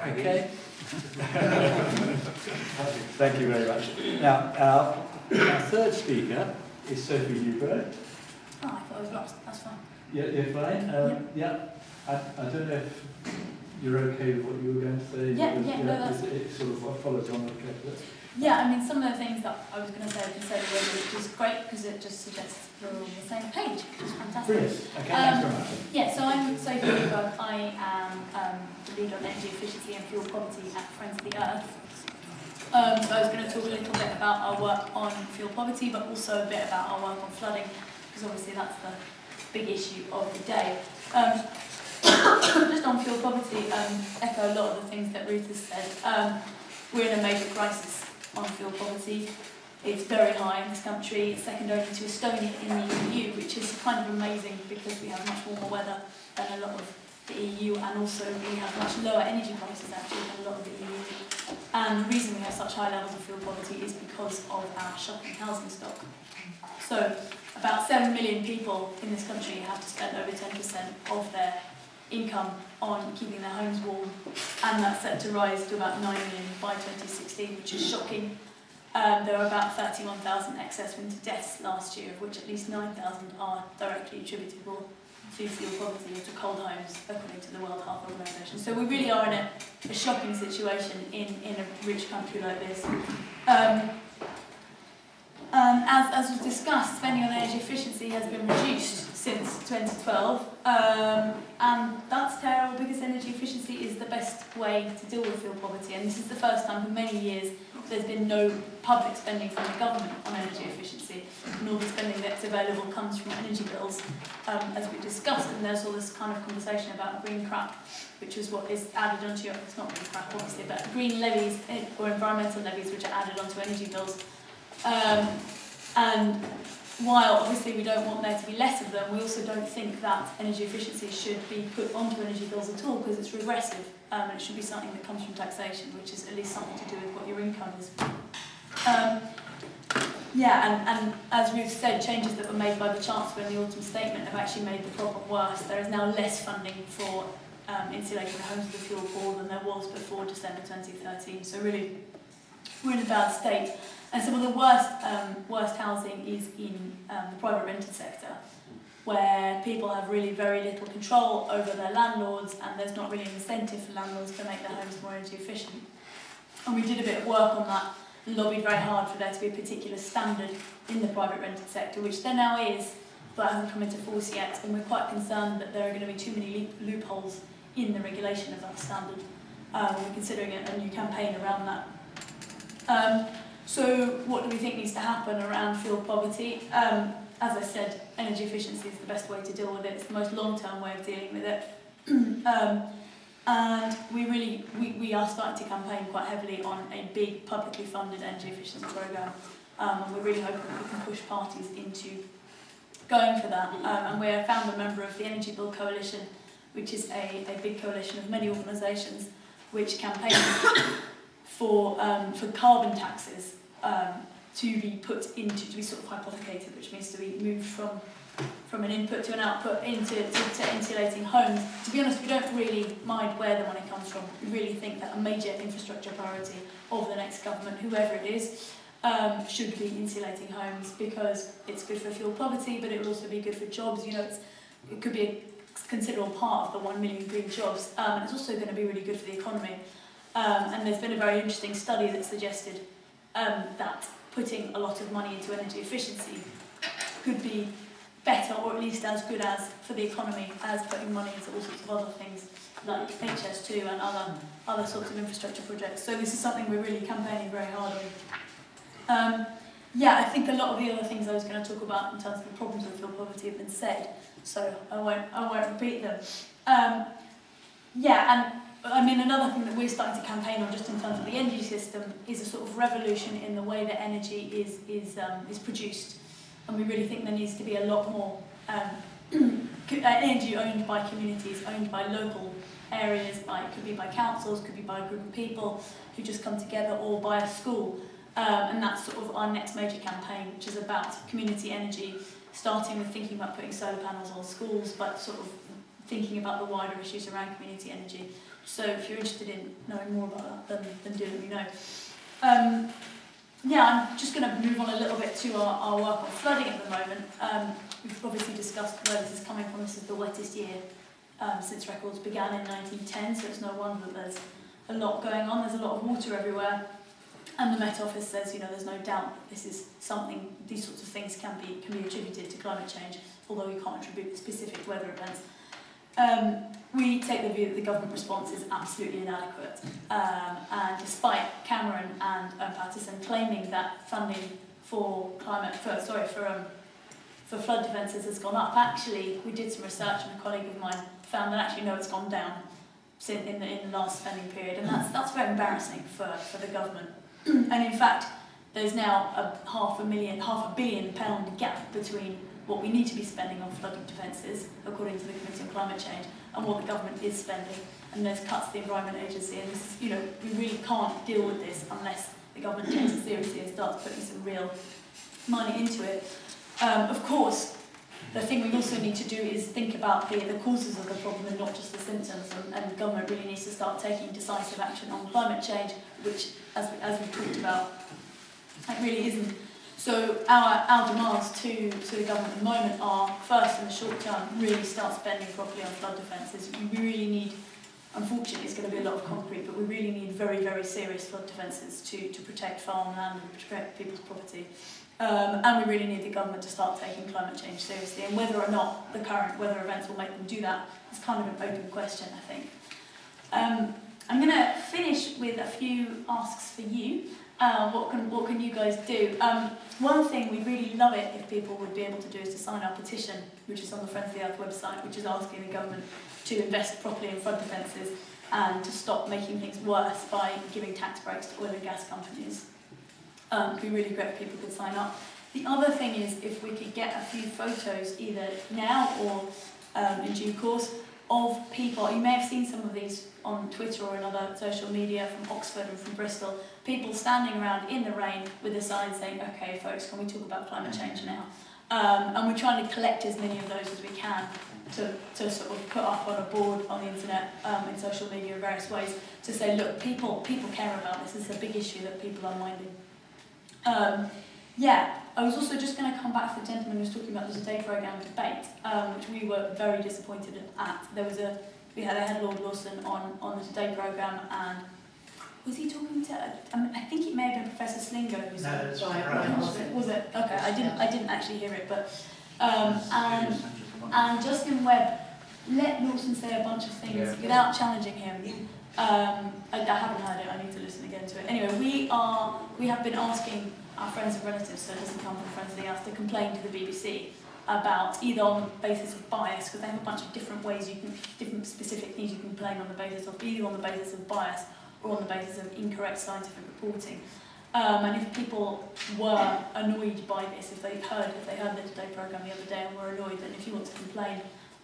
Okay. Thank you very much. Now, our third speaker is Sophie Neuburg. Oh, I thought I was lost. That's fine. Yeah, you're fine. Yeah. I don't know if you're okay with what you were going to say. No, that's it sort of follows on the template. Yeah, I mean, some of the things that I was going to say, I can say already, which is great because it just suggests we're all on the same page, which is fantastic. Brilliant. Okay, thanks very much. Yeah, so I'm Sophie Neuburg. I am the lead on energy efficiency and fuel poverty at Friends of the Earth. So I was going to talk a little bit about our work on fuel poverty, but also a bit about our work on flooding, because obviously that's the big issue of the day. Just on fuel poverty, echo a lot of the things that Ruth has said. We're in a major crisis on fuel poverty. It's very high in this country. It's second only to Estonia in the EU, which is kind of amazing because we have much warmer weather than a lot of the EU, and also we have much lower energy prices actually than a lot of the EU. And the reason we have such high levels of fuel poverty is because of our shocking housing stock. So about 7 million people in this country have to spend over 10% of their income on keeping their homes warm, and that's set to rise to about 9 million by 2016, which is shocking. There were about 31,000 excess winter deaths last year, of which at least 9,000 are directly attributable to fuel poverty or to cold homes, according to the World Health Organization. So we really are in a shocking situation in a rich country like this. As was discussed, spending on energy efficiency has been reduced since 2012, and that's terrible because energy efficiency is the best way to deal with fuel poverty, and this is the first time for many years there's been no public spending from the government on energy efficiency, and all the spending that's available comes from energy bills, as we discussed, and there's all this kind of conversation about green crap, which is what is added onto your, it's not green crap obviously, but green levies or environmental levies which are added onto energy bills. And while obviously we don't want there to be less of them, we also don't think that energy efficiency should be put onto energy bills at all because it's regressive, and it should be something that comes from taxation, which is at least something to do with what your income is. And as Ruth said, changes that were made by the Chancellor in the autumn statement have actually made the problem worse. There is now less funding for insulating the homes with the fuel pool than there was before December 2013. So really, we're in a bad state. And some of the worst housing is in the private rented sector, where people have really very little control over their landlords, and there's not really an incentive for landlords to make their homes more energy efficient. And we did a bit of work on that, lobbied very hard for there to be a particular standard in the private rented sector, which there now is, but hasn't come into force yet, and we're quite concerned that there are going to be too many loopholes in the regulation of that standard. We're considering a new campaign around that. So what do we think needs to happen around fuel poverty? As I said, energy efficiency is the best way to deal with it. It's the most long-term way of dealing with it. And we are starting to campaign quite heavily on a big publicly funded energy efficiency programme. And we're really hoping that we can push parties into going for that. And we're a founder member of the Energy Bill Coalition, which is a big coalition of many organisations which campaign for carbon taxes to be put into, to be sort of hypothecated, which means to be moved from an input to an output into insulating homes. To be honest, we don't really mind where the money comes from. We really think that a major infrastructure priority of the next government, whoever it is, should be insulating homes because it's good for fuel poverty, but it will also be good for jobs. You know, it could be a considerable part of the 1 million green jobs, and it's also going to be really good for the economy. And there's been a very interesting study that suggested that putting a lot of money into energy efficiency could be better, or at least as good as for the economy, as putting money into all sorts of other things like HS2 and other sorts of infrastructure projects. So this is something we're really campaigning very hard on. I think a lot of the other things I was going to talk about in terms of the problems with fuel poverty have been said, so I won't repeat them. Another thing that we're starting to campaign on, just in terms of the energy system, is a sort of revolution in the way that energy is produced, and we really think there needs to be a lot more energy owned by communities, owned by local areas. It could be by councils, could be by a group of people who just come together, or by a school. And that's sort of our next major campaign, which is about community energy, starting with thinking about putting solar panels on schools, but sort of thinking about the wider issues around community energy. So if you're interested in knowing more about that, then do let me know. Yeah, I'm just going to move on a little bit to our work on flooding at the moment. We've obviously discussed where this is coming from. This is the wettest year since records began in 1910, so it's no wonder that there's a lot going on. There's a lot of water everywhere, and the Met Office says, there's no doubt that this is something. These sorts of things can be attributed to climate change, although we can't attribute specific weather events. We take the view that the government response is absolutely inadequate, and despite Cameron and Paterson claiming that funding for flood defences has gone up, actually we did some research and a colleague of mine found that actually no, it's gone down in the last spending period, and that's very embarrassing for the government. And in fact, there's now a £500 million gap between what we need to be spending on flooding defences, according to the Committee on Climate Change, and what the government is spending. And there's cuts to the Environment Agency, and this is, we really can't deal with this unless the government takes it seriously and starts putting some real money into it. Of course, the thing we also need to do is think about the causes of the problem and not just the symptoms, and the government really needs to start taking decisive action on climate change, which, as we've talked about, it really isn't. So our demands to the government at the moment are, first, in the short term, really start spending properly on flood defences. We really need, unfortunately it's going to be a lot of concrete, but we really need very, very serious flood defences to protect farmland and protect people's property. And we really need the government to start taking climate change seriously. And whether or not the current weather events will make them do that is kind of an open question, I think. I'm going to finish with a few asks for you. What can you guys do? One thing, we'd really love it if people would be able to do is to sign our petition, which is on the Friends of the Earth website, which is asking the government to invest properly in flood defences and to stop making things worse by giving tax breaks to oil and gas companies. It'd be really great if people could sign up. The other thing is if we could get a few photos, either now or in due course, of people. You may have seen some of these on Twitter or in other social media from Oxford and from Bristol. People standing around in the rain with a sign saying, "Okay, folks, can we talk about climate change now?" And we're trying to collect as many of those as we can to sort of put up on a board on the internet, in social media in various ways, to say, look, people care about this. This is a big issue that people are minding. I was also just going to come back to the gentleman who was talking about the Today programme debate, which we were very disappointed at. They had Lord Lawson on the Today programme, and was he talking to? I think it may have been Professor Slingo. Who was was it? Okay, I didn't actually hear it, but and Justin Webb let Lawson say a bunch of things without challenging him. I haven't heard it. I need to listen again to it. Anyway, we have been asking our friends and relatives, so it doesn't come from Friends of the Earth, to complain to the BBC about either on the basis of bias, because they have a bunch of different ways different specific things you can complain on the basis of, either on the basis of bias or on the basis of incorrect scientific reporting. And if people were annoyed by this, if they heard the Today programme the other day and were annoyed, then if you want to complain,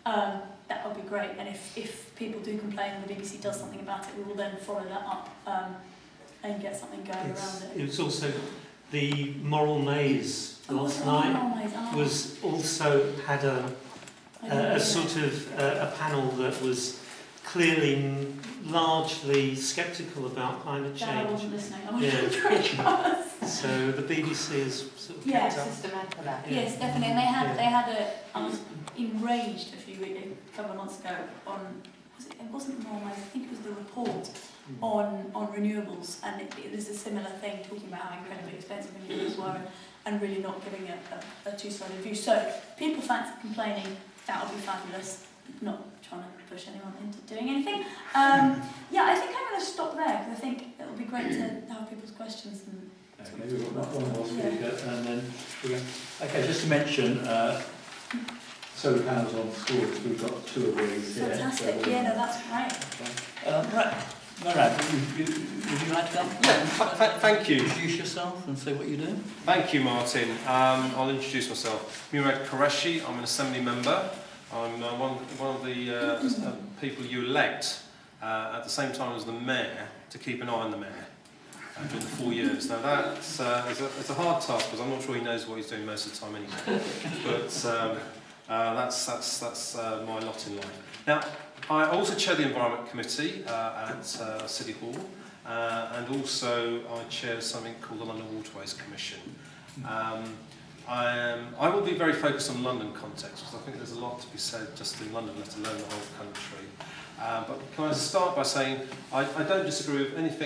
that would be great. And if people do complain and the BBC does something about it, we will then follow that up and get something going around it. It was also the Moral Maze last night was also had a sort of a panel that was clearly largely sceptical about climate change. I wasn't listening. I wasn't sure it was. So the BBC is sort of kept up. Systematic. Yes, definitely. And I was enraged a couple of months ago on, it wasn't Moral Maze, I think it was the report on renewables, and it was a similar thing, talking about how incredibly expensive renewables were and really not giving a two-sided view. So if people fancy complaining, that would be fabulous. Not trying to push anyone into doing anything. I think I'm going to stop there, because I think it would be great to have people's questions. And okay, we've got one more speaker, and then we're going. Okay, just to mention, solar panels on schools. We've got 2 of these here. Fantastic. So that's great. Right. Murad, would you like to come? Yeah, thank you. Introduce yourself and say what you do. Thank you, Martin. I'll introduce myself. Murad Qureshi. I'm an Assembly member. I'm one of the people you elect at the same time as the Mayor to keep an eye on the Mayor during the 4 years. Now that's it's a hard task, because I'm not sure he knows what he's doing most of the time anyway. But that's my lot in life. Now, I also chair the Environment Committee at City Hall, and also I chair something called the London Waterways Commission. I will be very focused on London context, because I think there's a lot to be said just in London, let alone the whole country. But can I start by saying I don't disagree with anything